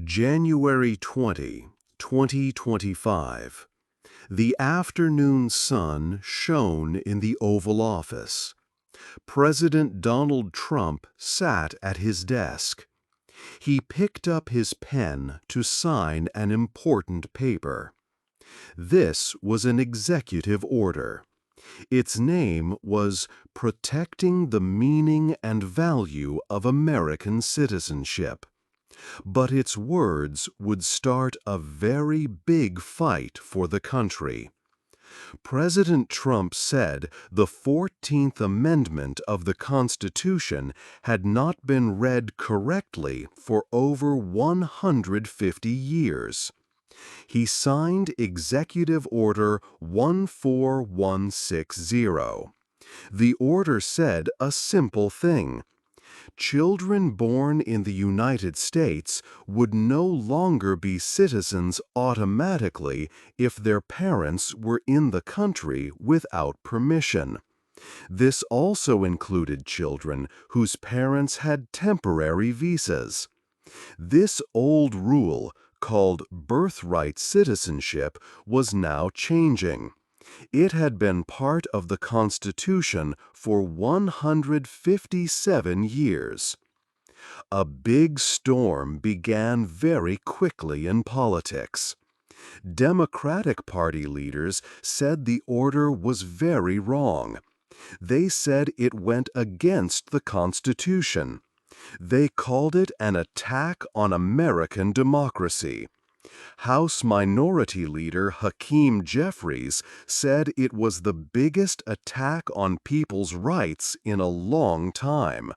January 20, 2025. The afternoon sun shone in the Oval Office. President Donald Trump sat at his desk. He picked up his pen to sign an important paper. This was an executive order. Its name was Protecting the Meaning and Value of American Citizenship. But its words would start a very big fight for the country. President Trump said the 14th Amendment of the Constitution had not been read correctly for over 150 years. He signed Executive Order 14160. The order said a simple thing. Children born in the United States would no longer be citizens automatically if their parents were in the country without permission. This also included children whose parents had temporary visas. This old rule, called birthright citizenship, was now changing. It had been part of the Constitution for 157 years. A big storm began very quickly in politics. Democratic Party leaders said the order was very wrong. They said it went against the Constitution. They called it an attack on American democracy. House Minority Leader Hakeem Jeffries said it was the biggest attack on people's rights in a long time.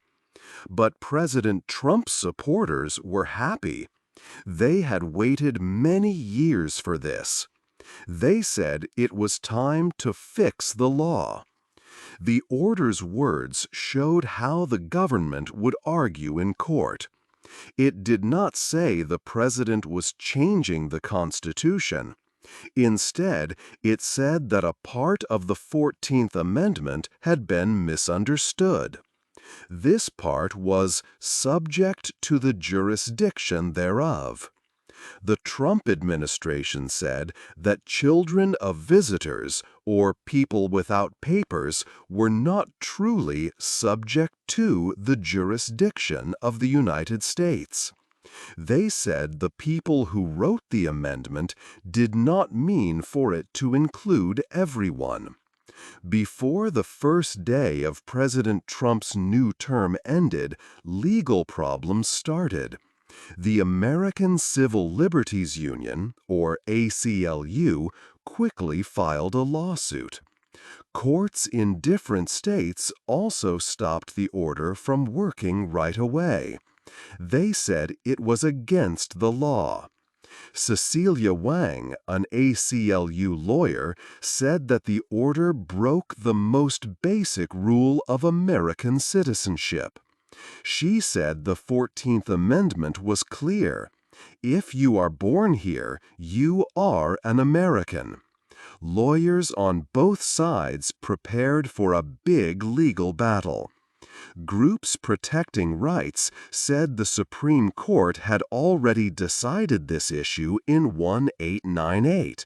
But President Trump's supporters were happy. They had waited many years for this. They said it was time to fix the law. The order's words showed how the government would argue in court. It did not say the president was changing the Constitution. Instead, it said that a part of the 14th Amendment had been misunderstood. This part was subject to the jurisdiction thereof. The Trump administration said that children of visitors or people without papers were not truly subject to the jurisdiction of the United States. They said the people who wrote the amendment did not mean for it to include everyone. Before the first day of President Trump's new term ended, legal problems started. The American Civil Liberties Union, or ACLU, quickly filed a lawsuit. Courts in different states also stopped the order from working right away. They said it was against the law. Cecilia Wang, an ACLU lawyer, said that the order broke the most basic rule of American citizenship. She said the 14th Amendment was clear. If you are born here, you are an American. Lawyers on both sides prepared for a big legal battle. Groups protecting rights said the Supreme Court had already decided this issue in 1898.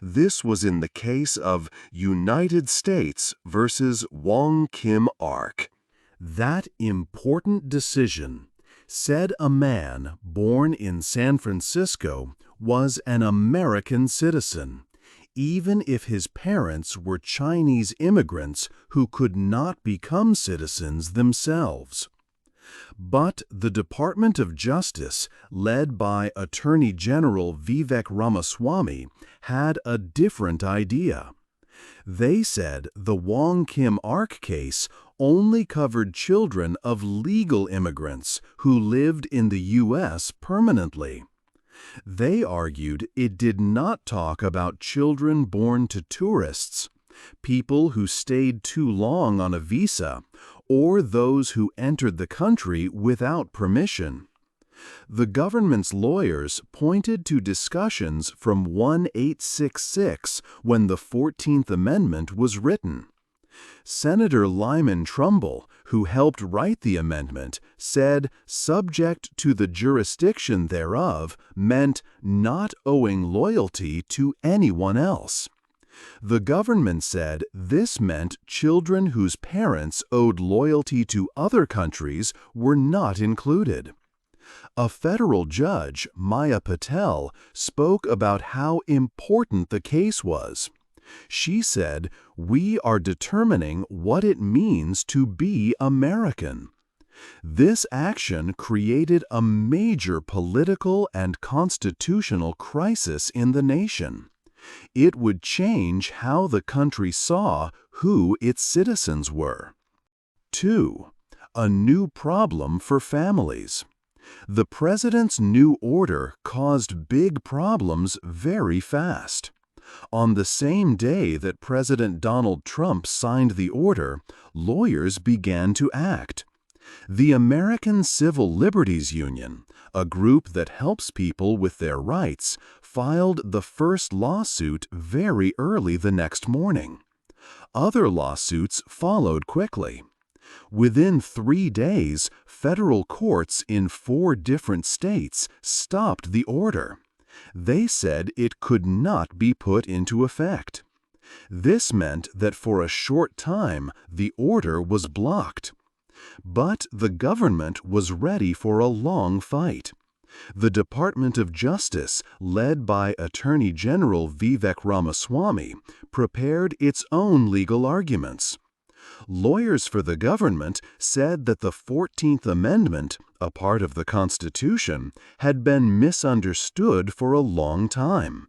This was in the case of United States versus Wong Kim Ark. That important decision said a man born in San Francisco was an American citizen, even if his parents were Chinese immigrants who could not become citizens themselves. But the Department of Justice, led by Attorney General Vivek Ramaswamy, had a different idea. They said the Wong Kim Ark case only covered children of legal immigrants who lived in the U.S. permanently. They argued it did not talk about children born to tourists, people who stayed too long on a visa, or those who entered the country without permission. The government's lawyers pointed to discussions from 1866 when the 14th Amendment was written. Senator Lyman Trumbull, who helped write the amendment, said subject to the jurisdiction thereof meant not owing loyalty to anyone else. The government said this meant children whose parents owed loyalty to other countries were not included. A federal judge, Maya Patel, spoke about how important the case was. She said, "We are determining what it means to be American." This action created a major political and constitutional crisis in the nation. It would change how the country saw who its citizens were. 2. A new problem for families. The president's new order caused big problems very fast. On the same day that President Donald Trump signed the order, lawyers began to act. The American Civil Liberties Union, a group that helps people with their rights, filed the first lawsuit very early the next morning. Other lawsuits followed quickly. Within 3 days, federal courts in 4 different states stopped the order. They said it could not be put into effect. This meant that for a short time, the order was blocked. But the government was ready for a long fight. The Department of Justice, led by Attorney General Vivek Ramaswamy, prepared its own legal arguments. Lawyers for the government said that the 14th Amendment, a part of the Constitution, had been misunderstood for a long time.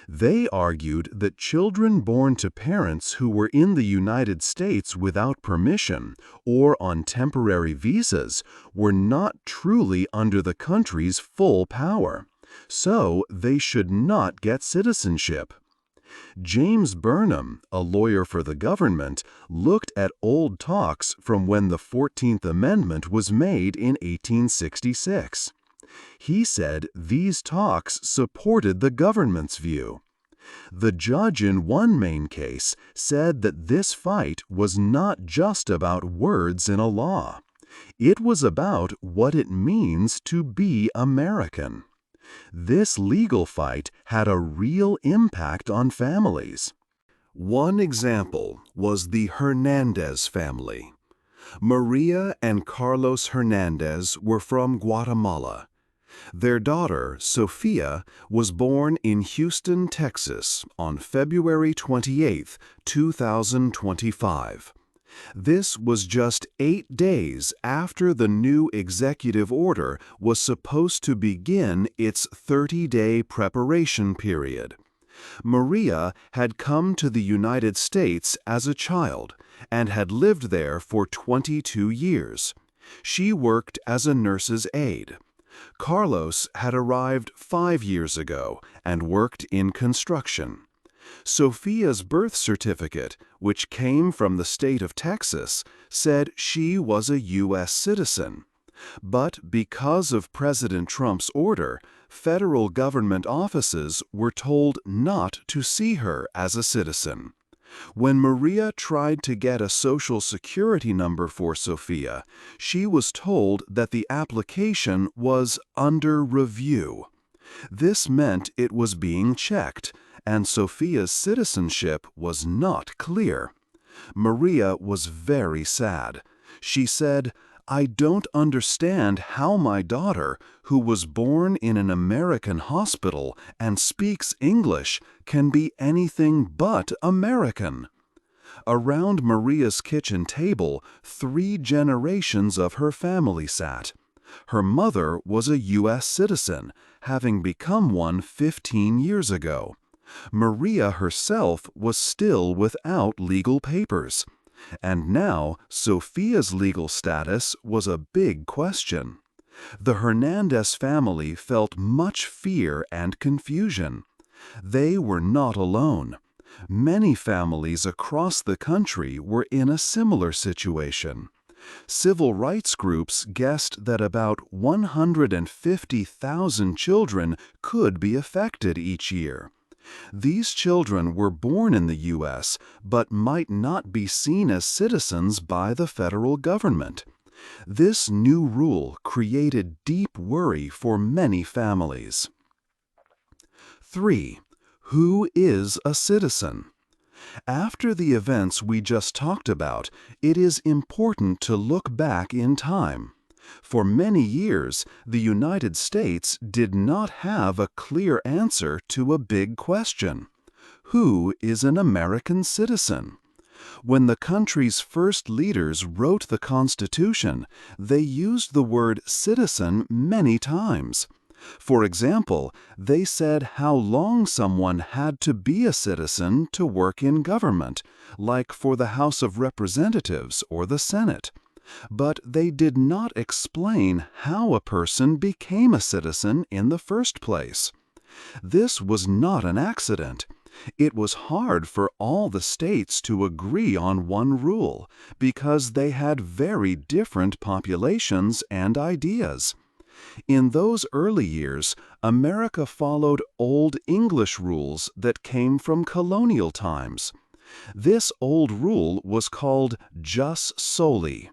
They argued that children born to parents who were in the United States without permission or on temporary visas were not truly under the country's full power, so they should not get citizenship. James Burnham, a lawyer for the government, looked at old talks from when the 14th Amendment was made in 1866. He said these talks supported the government's view. The judge in one main case said that this fight was not just about words in a law. It was about what it means to be American. This legal fight had a real impact on families. One example was the Hernandez family. Maria and Carlos Hernandez were from Guatemala. Their daughter, Sophia, was born in Houston, Texas, on February 28, 2025. This was just 8 days after the new executive order was supposed to begin its 30-day preparation period. Maria had come to the United States as a child and had lived there for 22 years. She worked as a nurse's aide. Carlos had arrived 5 years ago and worked in construction. Sophia's birth certificate, which came from the state of Texas, said she was a U.S. citizen. But because of President Trump's order, federal government offices were told not to see her as a citizen. When Maria tried to get a Social Security number for Sophia, she was told that the application was under review. This meant it was being checked, and Sophia's citizenship was not clear. Maria was very sad. She said, "I don't understand how my daughter, who was born in an American hospital and speaks English, can be anything but American." Around Maria's kitchen table, 3 generations of her family sat. Her mother was a U.S. citizen, having become one 15 years ago. Maria herself was still without legal papers. And now, Sophia's legal status was a big question. The Hernandez family felt much fear and confusion. They were not alone. Many families across the country were in a similar situation. Civil rights groups guessed that about 150,000 children could be affected each year. These children were born in the U.S. but might not be seen as citizens by the federal government. This new rule created deep worry for many families. 3. Who is a citizen? After the events we just talked about, it is important to look back in time. For many years, the United States did not have a clear answer to a big question. Who is an American citizen? When the country's first leaders wrote the Constitution, they used the word citizen many times. For example, they said how long someone had to be a citizen to work in government, like for the House of Representatives or the Senate. But they did not explain how a person became a citizen in the first place. This was not an accident. It was hard for all the states to agree on one rule because they had very different populations and ideas. In those early years, America followed Old English rules that came from colonial times. This old rule was called jus soli.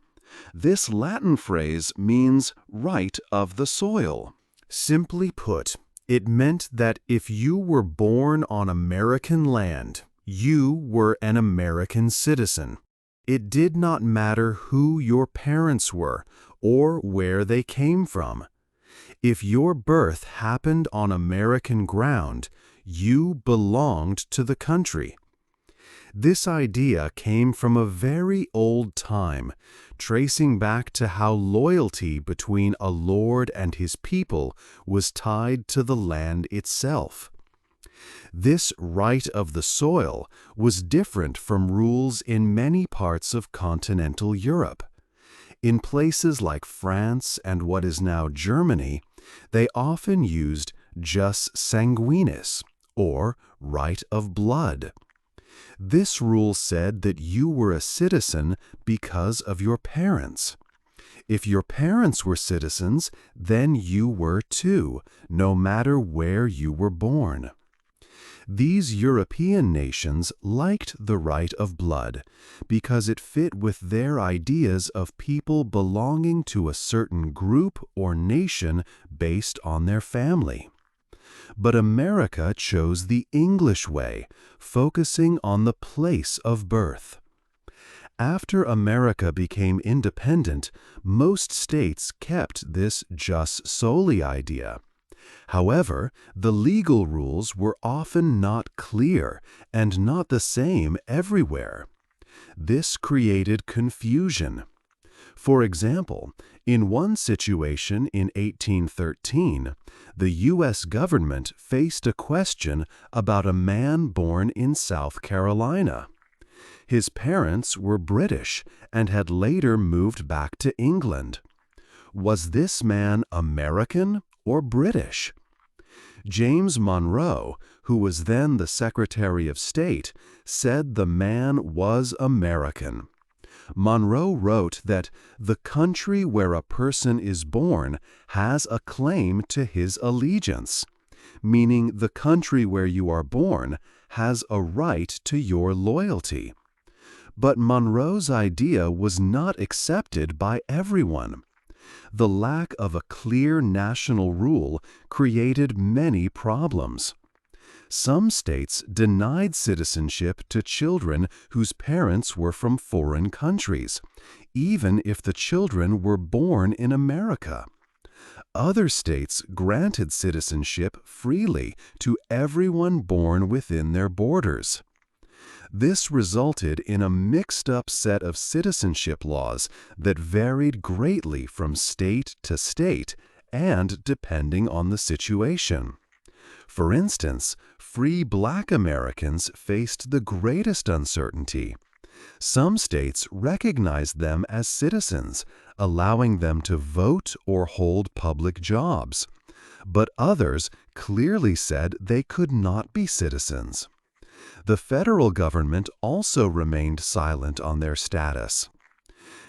This Latin phrase means right of the soil. Simply put, it meant that if you were born on American land, you were an American citizen. It did not matter who your parents were or where they came from. If your birth happened on American ground, you belonged to the country. This idea came from a very old time, tracing back to how loyalty between a lord and his people was tied to the land itself. This right of the soil was different from rules in many parts of continental Europe. In places like France and what is now Germany, they often used jus sanguinis, or right of blood. This rule said that you were a citizen because of your parents. If your parents were citizens, then you were too, no matter where you were born. These European nations liked the right of blood because it fit with their ideas of people belonging to a certain group or nation based on their family. But America chose the English way, focusing on the place of birth. After America became independent, most states kept this jus soli idea. However, the legal rules were often not clear and not the same everywhere. This created confusion. For example, in one situation in 1813, the U.S. government faced a question about a man born in South Carolina. His parents were British and had later moved back to England. Was this man American or British? James Monroe, who was then the Secretary of State, said the man was American. Monroe wrote that the country where a person is born has a claim to his allegiance, meaning the country where you are born has a right to your loyalty. But Monroe's idea was not accepted by everyone. The lack of a clear national rule created many problems. Some states denied citizenship to children whose parents were from foreign countries, even if the children were born in America. Other states granted citizenship freely to everyone born within their borders. This resulted in a mixed-up set of citizenship laws that varied greatly from state to state and depending on the situation. For instance, free Black Americans faced the greatest uncertainty. Some states recognized them as citizens, allowing them to vote or hold public jobs. But others clearly said they could not be citizens. The federal government also remained silent on their status.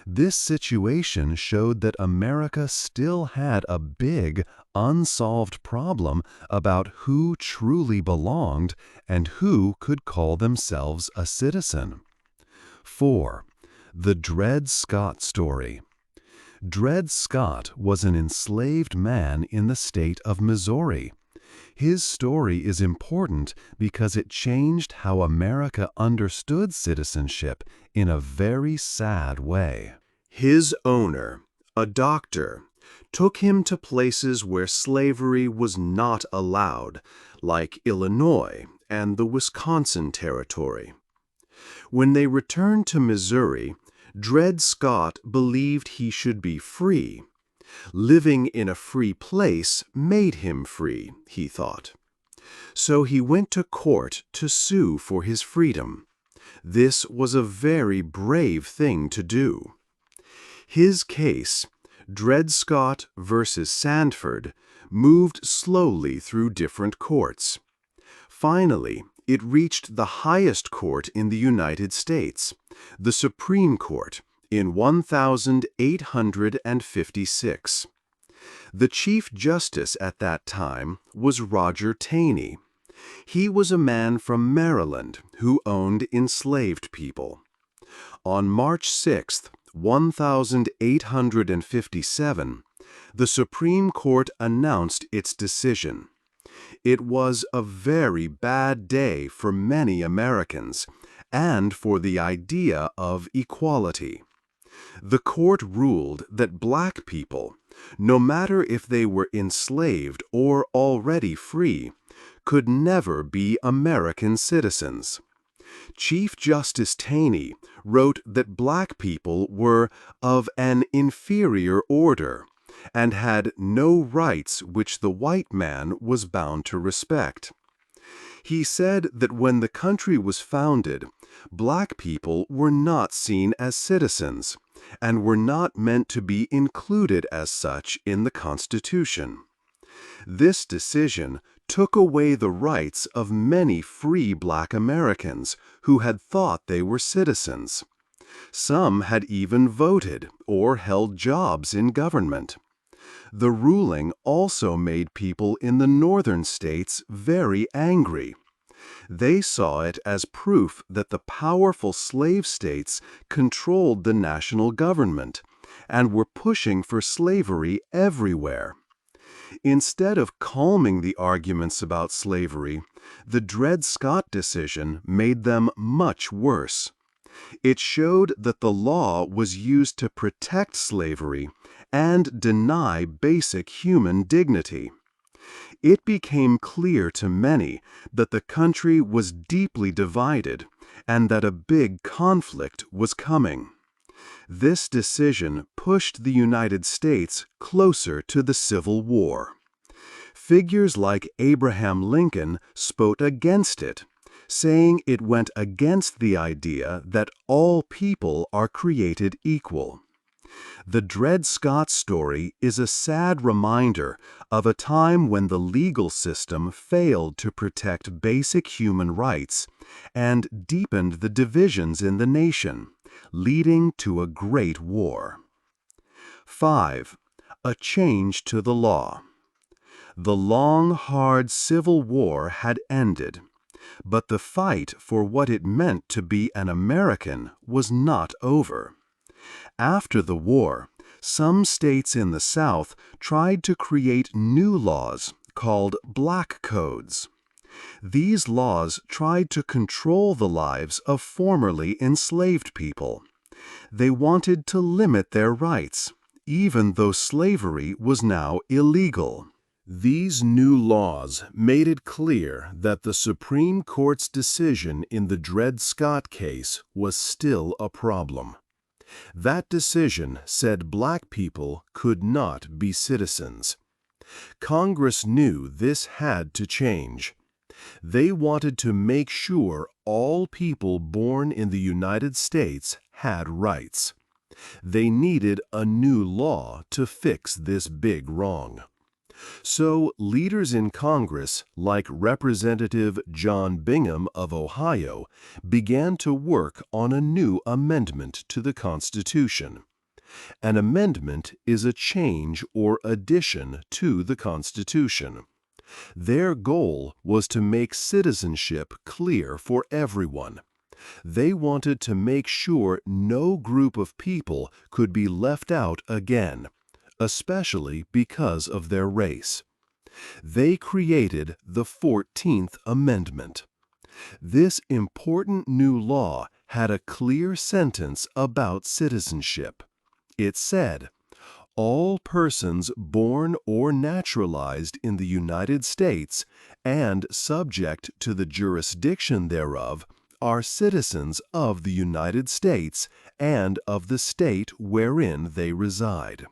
This situation showed that America still had a big, unsolved problem about who truly belonged and who could call themselves a citizen. 4. The Dred Scott story. Dred Scott was an enslaved man in the state of Missouri. His story is important because it changed how America understood citizenship in a very sad way. His owner, a doctor, took him to places where slavery was not allowed, like Illinois and the Wisconsin Territory. When they returned to Missouri, Dred Scott believed he should be free. Living in a free place made him free, he thought. So he went to court to sue for his freedom. This was a very brave thing to do. His case, Dred Scott versus Sandford, moved slowly through different courts. Finally, it reached the highest court in the United States, the Supreme Court, in 1856. The Chief Justice at that time was Roger Taney. He was a man from Maryland who owned enslaved people. On March 6, 1857, the Supreme Court announced its decision. It was a very bad day for many Americans and for the idea of equality. The court ruled that black people, no matter if they were enslaved or already free, could never be American citizens. Chief Justice Taney wrote that black people were of an inferior order and had no rights which the white man was bound to respect. He said that when the country was founded, black people were not seen as citizens and were not meant to be included as such in the Constitution. This decision took away the rights of many free black Americans who had thought they were citizens. Some had even voted or held jobs in government. The ruling also made people in the northern states very angry. They saw it as proof that the powerful slave states controlled the national government and were pushing for slavery everywhere. Instead of calming the arguments about slavery, the Dred Scott decision made them much worse. It showed that the law was used to protect slavery and deny basic human dignity. It became clear to many that the country was deeply divided and that a big conflict was coming. This decision pushed the United States closer to the Civil War. Figures like Abraham Lincoln spoke against it, saying it went against the idea that all people are created equal. The Dred Scott story is a sad reminder of a time when the legal system failed to protect basic human rights and deepened the divisions in the nation, leading to a great war. 5. A change to the law. The long, hard Civil War had ended, but the fight for what it meant to be an American was not over. After the war, some states in the South tried to create new laws called black codes. These laws tried to control the lives of formerly enslaved people. They wanted to limit their rights, even though slavery was now illegal. These new laws made it clear that the Supreme Court's decision in the Dred Scott case was still a problem. That decision said black people could not be citizens. Congress knew this had to change. They wanted to make sure all people born in the United States had rights. They needed a new law to fix this big wrong. So leaders in Congress, like Representative John Bingham of Ohio, began to work on a new amendment to the Constitution. An amendment is a change or addition to the Constitution. Their goal was to make citizenship clear for everyone. They wanted to make sure no group of people could be left out again, especially because of their race. They created the 14th Amendment. This important new law had a clear sentence about citizenship. It said, "All persons born or naturalized in the United States and subject to the jurisdiction thereof are citizens of the United States and of the state wherein they reside."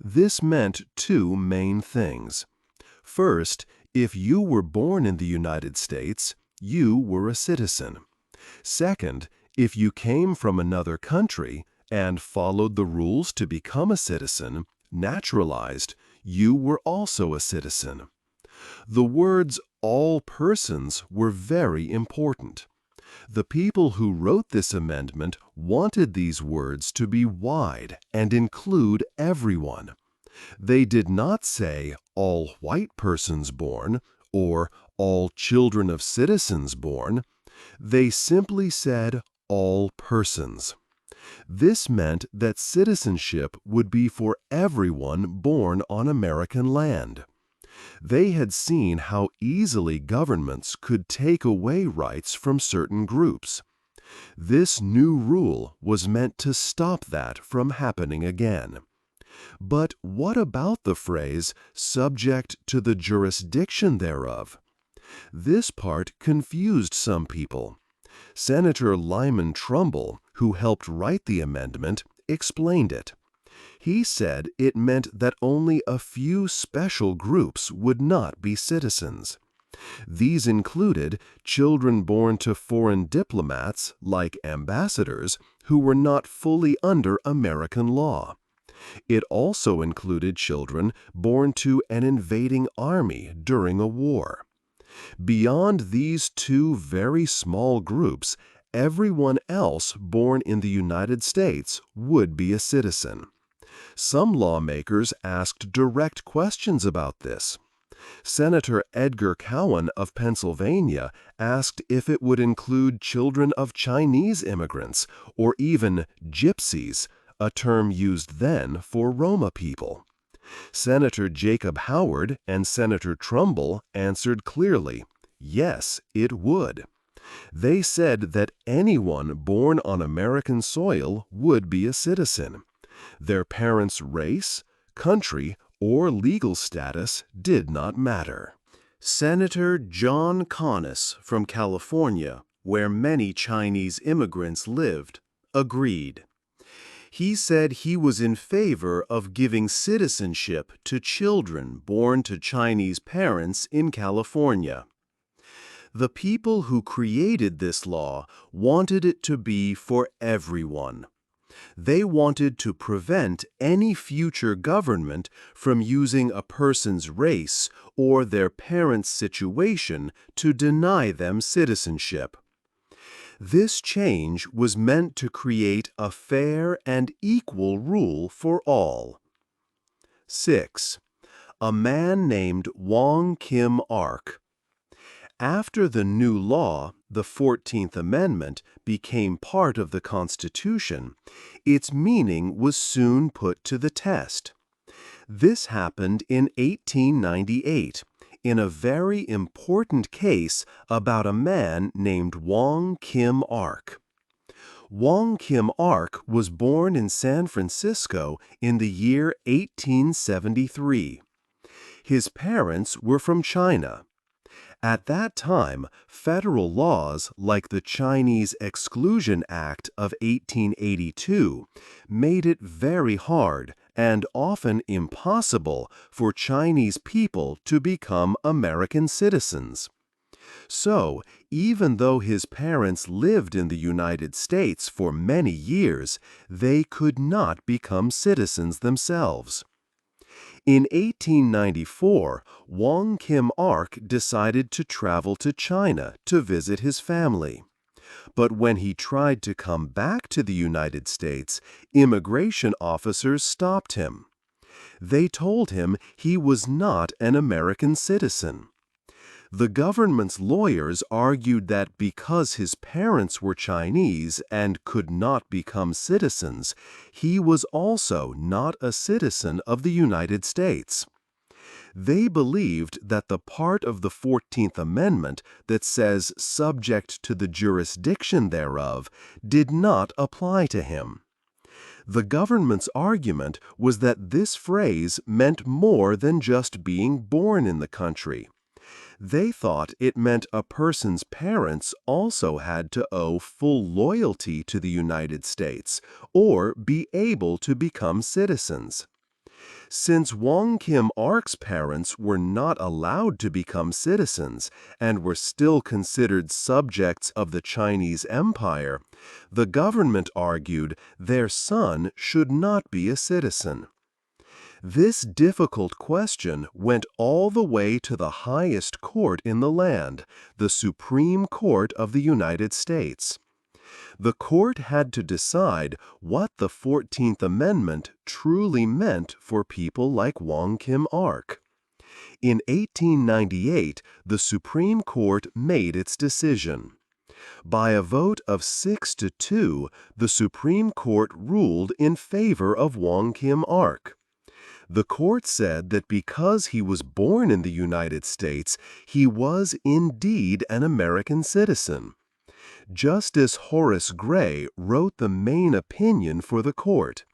This meant two main things. First, if you were born in the United States, you were a citizen. Second, if you came from another country and followed the rules to become a citizen, naturalized, you were also a citizen. The words "all persons" were very important. The people who wrote this amendment wanted these words to be wide and include everyone. They did not say "all white persons born" or "all children of citizens born." They simply said "all persons." This meant that citizenship would be for everyone born on American land. They had seen how easily governments could take away rights from certain groups. This new rule was meant to stop that from happening again. But what about the phrase "subject to the jurisdiction thereof"? This part confused some people. Senator Lyman Trumbull, who helped write the amendment, explained it. He said it meant that only a few special groups would not be citizens. These included children born to foreign diplomats, like ambassadors, who were not fully under American law. It also included children born to an invading army during a war. Beyond these two very small groups, everyone else born in the United States would be a citizen. Some lawmakers asked direct questions about this. Senator Edgar Cowan of Pennsylvania asked if it would include children of Chinese immigrants or even gypsies, a term used then for Roma people. Senator Jacob Howard and Senator Trumbull answered clearly, yes, it would. They said that anyone born on American soil would be a citizen. Their parents' race, country, or legal status did not matter. Senator John Conness from California, where many Chinese immigrants lived, agreed. He said he was in favor of giving citizenship to children born to Chinese parents in California. The people who created this law wanted it to be for everyone. They wanted to prevent any future government from using a person's race or their parents' situation to deny them citizenship. This change was meant to create a fair and equal rule for all. 6. A man named Wong Kim Ark. After the new law, the 14th Amendment, became part of the Constitution, its meaning was soon put to the test. This happened in 1898. In a very important case about a man named Wong Kim Ark. Wong Kim Ark was born in San Francisco in the year 1873. His parents were from China. At that time, federal laws like the Chinese Exclusion Act of 1882 made it very hard and often impossible for Chinese people to become American citizens. So, even though his parents lived in the United States for many years, they could not become citizens themselves. In 1894, Wong Kim Ark decided to travel to China to visit his family. But when he tried to come back to the United States, immigration officers stopped him. They told him he was not an American citizen. The government's lawyers argued that because his parents were Chinese and could not become citizens, he was also not a citizen of the United States. They believed that the part of the 14th Amendment that says subject to the jurisdiction thereof did not apply to him. The government's argument was that this phrase meant more than just being born in the country. They thought it meant a person's parents also had to owe full loyalty to the United States or be able to become citizens. Since Wong Kim Ark's parents were not allowed to become citizens and were still considered subjects of the Chinese Empire, the government argued their son should not be a citizen. This difficult question went all the way to the highest court in the land, the Supreme Court of the United States. The court had to decide what the 14th Amendment truly meant for people like Wong Kim Ark. In 1898, the Supreme Court made its decision. By a vote of 6-2, the Supreme Court ruled in favor of Wong Kim Ark. The court said that because he was born in the United States, he was indeed an American citizen. Justice Horace Gray wrote the main opinion for the court.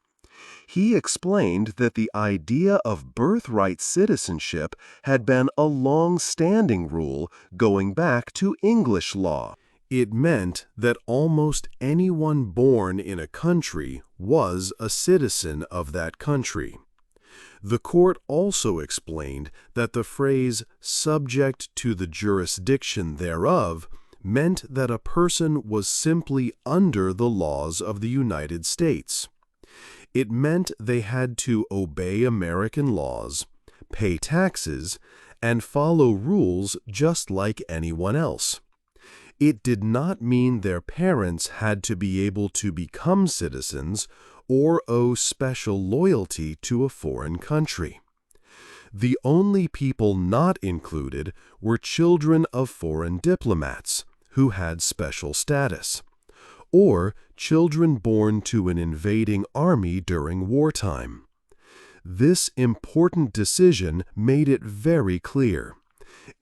He explained that the idea of birthright citizenship had been a long-standing rule going back to English law. It meant that almost anyone born in a country was a citizen of that country. The court also explained that the phrase "subject to the jurisdiction thereof" meant that a person was simply under the laws of the United States. It meant they had to obey American laws, pay taxes, and follow rules just like anyone else. It did not mean their parents had to be able to become citizens or owe special loyalty to a foreign country. The only people not included were children of foreign diplomats, who had special status, or children born to an invading army during wartime. This important decision made it very clear.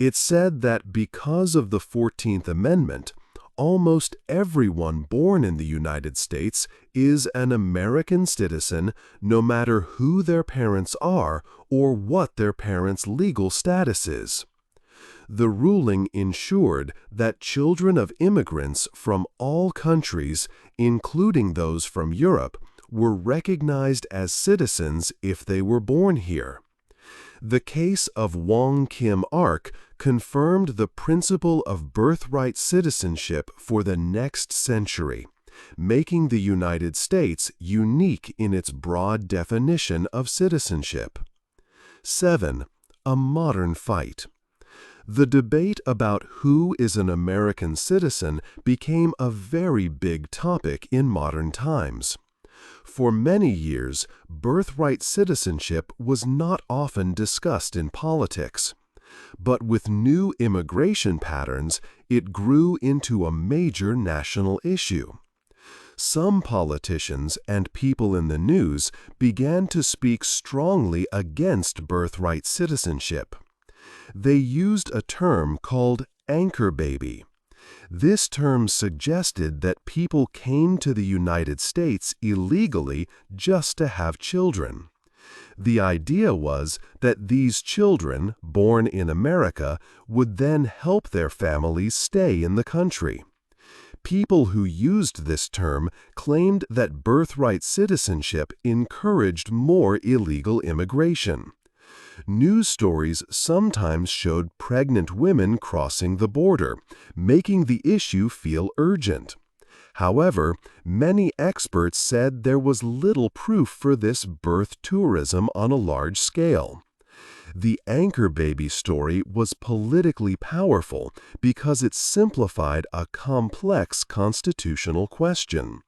It said that because of the 14th Amendment, almost everyone born in the United States is an American citizen, no matter who their parents are or what their parents' legal status is. The ruling ensured that children of immigrants from all countries, including those from Europe, were recognized as citizens if they were born here. The case of Wong Kim Ark confirmed the principle of birthright citizenship for the next century, making the United States unique in its broad definition of citizenship. 7. A modern fight. The debate about who is an American citizen became a very big topic in modern times. For many years, birthright citizenship was not often discussed in politics. But with new immigration patterns, it grew into a major national issue. Some politicians and people in the news began to speak strongly against birthright citizenship. They used a term called anchor baby. This term suggested that people came to the United States illegally just to have children. The idea was that these children, born in America, would then help their families stay in the country. People who used this term claimed that birthright citizenship encouraged more illegal immigration. News stories sometimes showed pregnant women crossing the border, making the issue feel urgent. However, many experts said there was little proof for this birth tourism on a large scale. The anchor baby story was politically powerful because it simplified a complex constitutional question.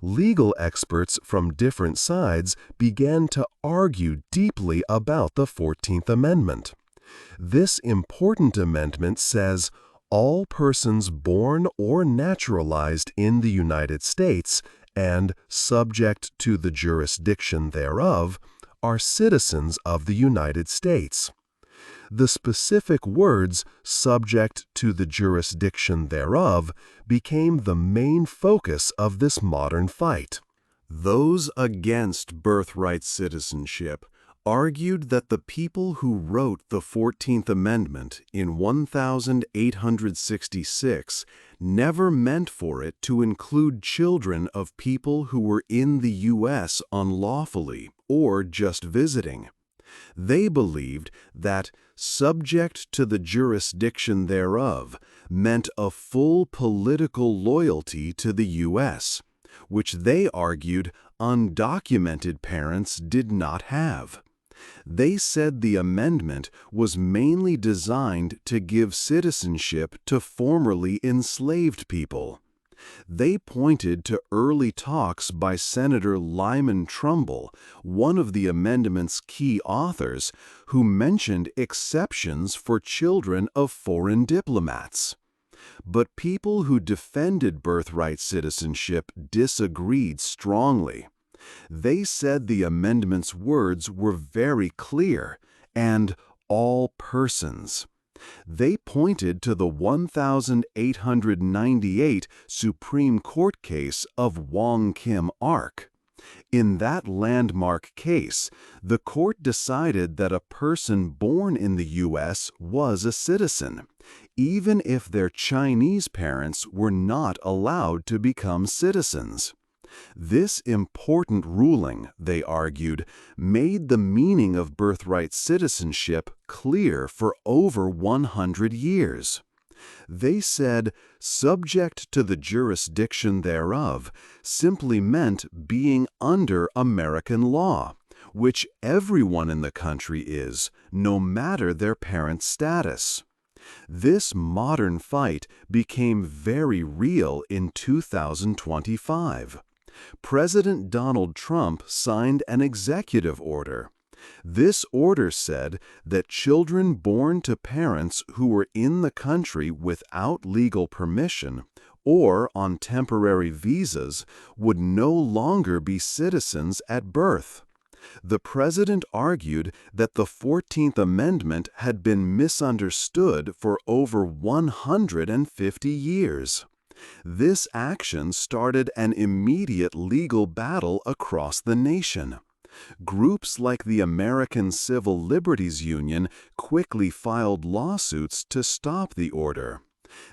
Legal experts from different sides began to argue deeply about the 14th Amendment. This important amendment says, all persons born or naturalized in the United States and subject to the jurisdiction thereof are citizens of the United States. The specific words, subject to the jurisdiction thereof, became the main focus of this modern fight. Those against birthright citizenship argued that the people who wrote the 14th Amendment in 1866 never meant for it to include children of people who were in the U.S. unlawfully or just visiting. They believed that subject to the jurisdiction thereof meant a full political loyalty to the U.S., which they argued undocumented parents did not have. They said the amendment was mainly designed to give citizenship to formerly enslaved people. They pointed to early talks by Senator Lyman Trumbull, one of the amendment's key authors, who mentioned exceptions for children of foreign diplomats. But people who defended birthright citizenship disagreed strongly. They said the amendment's words were very clear and all persons. They pointed to the 1898 Supreme Court case of Wong Kim Ark. In that landmark case, the court decided that a person born in the U.S. was a citizen, even if their Chinese parents were not allowed to become citizens. This important ruling, they argued, made the meaning of birthright citizenship clear for over 100 years. They said, subject to the jurisdiction thereof simply meant being under American law, which everyone in the country is, no matter their parents' status. This modern fight became very real in 2025. President Donald Trump signed an executive order. This order said that children born to parents who were in the country without legal permission or on temporary visas would no longer be citizens at birth. The president argued that the 14th Amendment had been misunderstood for over 150 years. This action started an immediate legal battle across the nation. Groups like the American Civil Liberties Union quickly filed lawsuits to stop the order.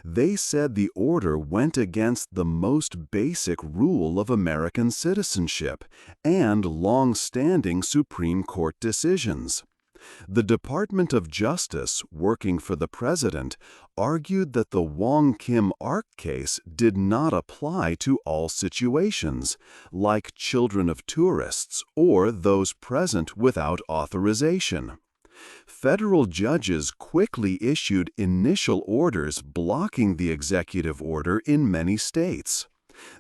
They said the order went against the most basic rule of American citizenship and long-standing Supreme Court decisions. The Department of Justice, working for the president, argued that the Wong Kim Ark case did not apply to all situations, like children of tourists or those present without authorization. Federal judges quickly issued initial orders blocking the executive order in many states.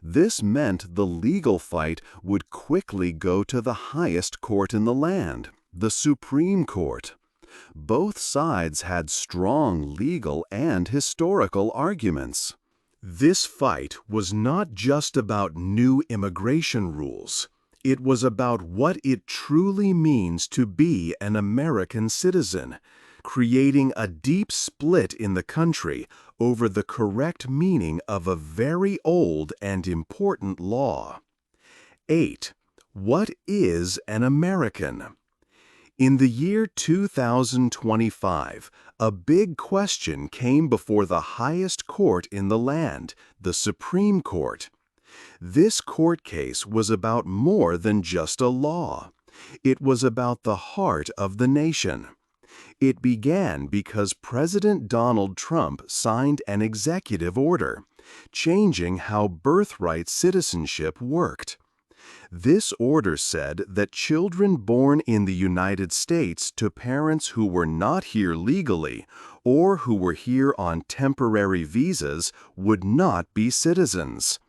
This meant the legal fight would quickly go to the highest court in the land, the Supreme Court. Both sides had strong legal and historical arguments. This fight was not just about new immigration rules. It was about what it truly means to be an American citizen, creating a deep split in the country over the correct meaning of a very old and important law. 8. What is an American? In the year 2025, a big question came before the highest court in the land, the Supreme Court. This court case was about more than just a law. It was about the heart of the nation. It began because President Donald Trump signed an executive order, changing how birthright citizenship worked. This order said that children born in the United States to parents who were not here legally or who were here on temporary visas would not be citizens.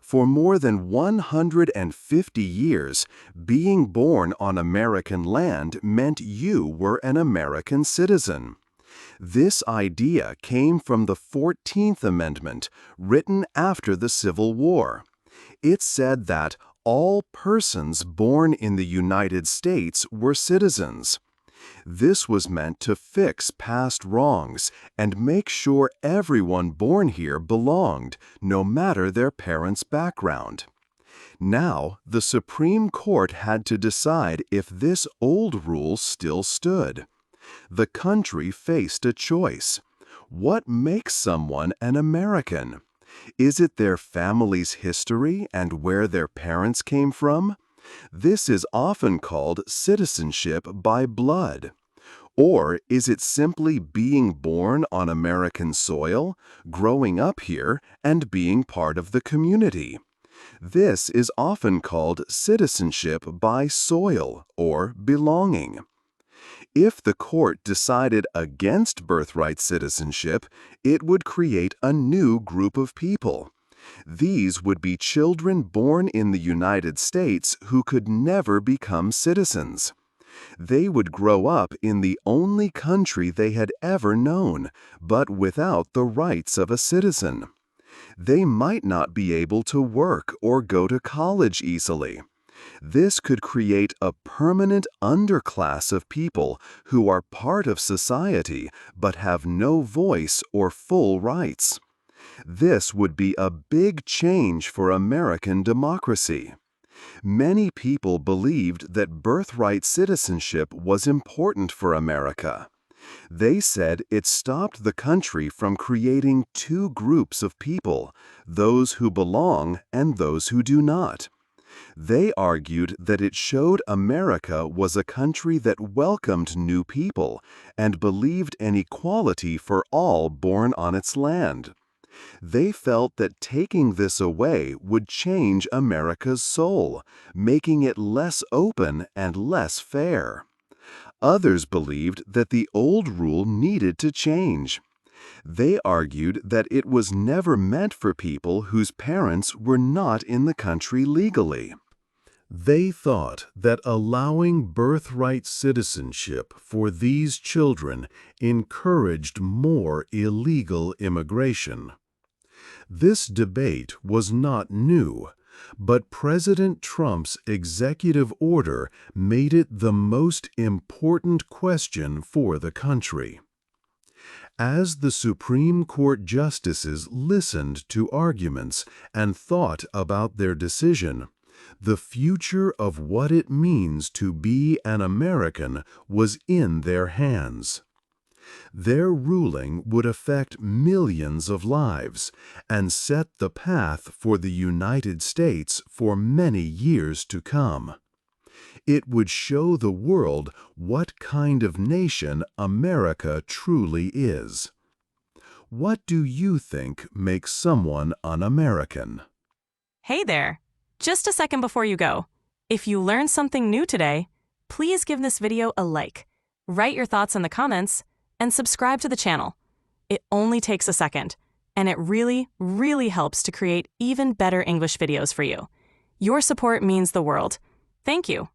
For more than 150 years, being born on American land meant you were an American citizen. This idea came from the 14th Amendment, written after the Civil War. It said that all persons born in the United States were citizens. This was meant to fix past wrongs and make sure everyone born here belonged, no matter their parents' background. Now, the Supreme Court had to decide if this old rule still stood. The country faced a choice. What makes someone an American? Is it their family's history and where their parents came from? This is often called citizenship by blood. Or is it simply being born on American soil, growing up here, and being part of the community? This is often called citizenship by soil or belonging. If the court decided against birthright citizenship, it would create a new group of people. These would be children born in the United States who could never become citizens. They would grow up in the only country they had ever known, but without the rights of a citizen. They might not be able to work or go to college easily. This could create a permanent underclass of people who are part of society but have no voice or full rights. This would be a big change for American democracy. Many people believed that birthright citizenship was important for America. They said it stopped the country from creating two groups of people, those who belong and those who do not. They argued that it showed America was a country that welcomed new people and believed in equality for all born on its land. They felt that taking this away would change America's soul, making it less open and less fair. Others believed that the old rule needed to change. They argued that it was never meant for people whose parents were not in the country legally. They thought that allowing birthright citizenship for these children encouraged more illegal immigration. This debate was not new, but President Trump's executive order made it the most important question for the country. As the Supreme Court justices listened to arguments and thought about their decision, the future of what it means to be an American was in their hands. Their ruling would affect millions of lives and set the path for the United States for many years to come. It would show the world what kind of nation America truly is. What do you think makes someone un-American? Hey there! Just a second before you go. If you learned something new today, please give this video a like, write your thoughts in the comments, and subscribe to the channel. It only takes a second, and it really, really helps to create even better English videos for you. Your support means the world. Thank you.